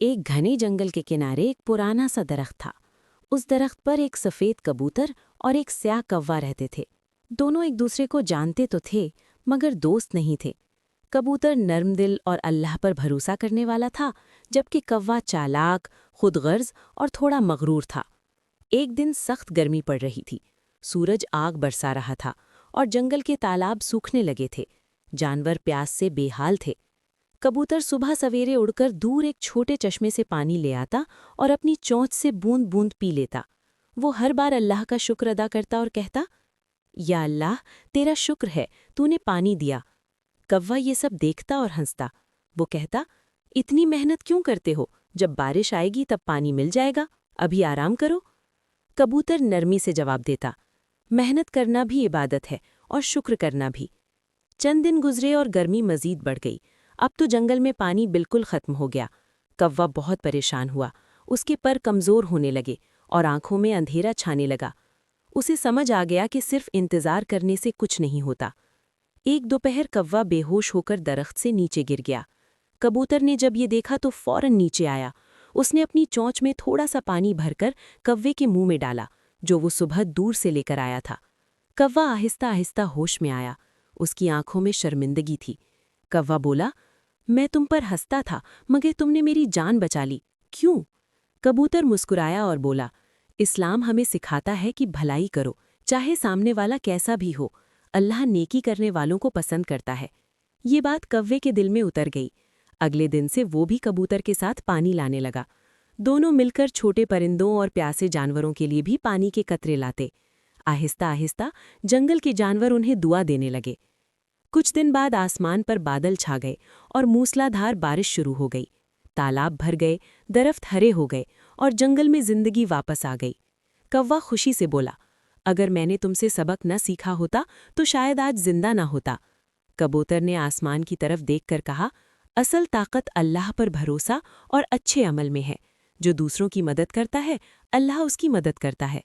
ایک گھنے جنگل کے کنارے ایک پرانا سا درخت تھا۔ اس درخت پر ایک سفید کبوتر اور ایک سیاہ کوا رہتے تھے۔ دونوں ایک دوسرے کو جانتے تو تھے مگر دوست نہیں تھے۔ کبوتر نرم دل اور اللہ پر بھروسہ کرنے والا تھا، جبکہ کوا چالاک، خود غرض اور تھوڑا مغرور تھا۔ ایک دن سخت گرمی پڑ رہی تھی، سورج آگ برسا رہا تھا اور جنگل کے تالاب سوکھنے لگے تھے۔ جانور پیاس سے بے حال تھے۔ کبوتر صبح سویرے اڑ کر دور ایک چھوٹے چشمے سے پانی لے آتا اور اپنی چونچ سے بوند بوند پی لیتا۔ وہ ہر بار اللہ کا شکر ادا کرتا اور کہتا، یا اللہ، تیرا شکر ہے، تو نے پانی دیا۔ کوا یہ سب دیکھتا اور ہنستا۔ وہ کہتا، اتنی محنت کیوں کرتے ہو؟ جب بارش آئے گی تب پانی مل جائے گا، ابھی آرام کرو۔ کبوتر نرمی سے جواب دیتا، محنت کرنا بھی عبادت ہے اور شکر کرنا بھی۔ چند دن گزرے اور گرمی مزید بڑھ گئی۔ اب تو جنگل میں پانی بالکل ختم ہو گیا۔ کوا بہت پریشان ہوا، اس کے پر کمزور ہونے لگے اور آنکھوں میں اندھیرا چھانے لگا۔ اسے سمجھ آ گیا کہ صرف انتظار کرنے سے کچھ نہیں ہوتا۔ ایک دوپہر کوا بے ہوش ہو کر درخت سے نیچے گر گیا۔ کبوتر نے جب یہ دیکھا تو فوراً نیچے آیا۔ اس نے اپنی چونچ میں تھوڑا سا پانی بھر کر کوے کے منہ میں ڈالا، جو وہ صبح دور سے لے کر آیا تھا۔ کوا آہستہ آہستہ ہوش میں آیا۔ اس کی آنکھوں میں شرمندگی تھی۔ کوا بولا، میں تم پر ہنستا تھا مگر تم نے میری جان بچا لی، کیوں؟ کبوتر مسکرایا اور بولا، اسلام ہمیں سکھاتا ہے کہ بھلائی کرو، چاہے سامنے والا کیسا بھی ہو۔ اللہ نیکی کرنے والوں کو پسند کرتا ہے۔ یہ بات کوے کے دل میں اتر گئی۔ اگلے دن سے وہ بھی کبوتر کے ساتھ پانی لانے لگا۔ دونوں مل کر چھوٹے پرندوں اور پیاسے جانوروں کے لیے بھی پانی کے قطرے لاتے۔ آہستہ آہستہ جنگل کے جانور انہیں دعا دینے لگے۔ کچھ دن بعد آسمان پر بادل چھا گئے اور موسلا دھار بارش شروع ہو گئی۔ تالاب بھر گئے، درخت ہرے ہو گئے اور جنگل میں زندگی واپس آ گئی۔ کوا خوشی سے بولا، اگر میں نے تم سے سبق نہ سیکھا ہوتا تو شاید آج زندہ نہ ہوتا۔ کبوتر نے آسمان کی طرف دیکھ کر کہا، اصل طاقت اللہ پر بھروسہ اور اچھے عمل میں ہے۔ جو دوسروں کی مدد کرتا ہے، اللہ اس کی مدد کرتا ہے۔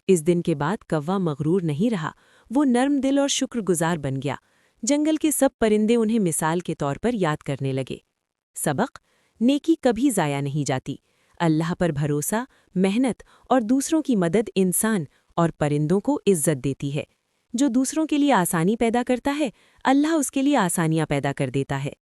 اس دن کے بعد کوا مغرور نہیں رہا، وہ نرم دل اور شکر گزار بن گیا۔ جنگل کے سب پرندے انہیں مثال کے طور پر یاد کرنے لگے۔ سبق: نیکی کبھی ضائع نہیں جاتی۔ اللہ پر بھروسہ، محنت اور دوسروں کی مدد انسان اور پرندوں کو عزت دیتی ہے۔ جو دوسروں کے لیے آسانی پیدا کرتا ہے، اللہ اس کے لیے آسانیاں پیدا کر دیتا ہے۔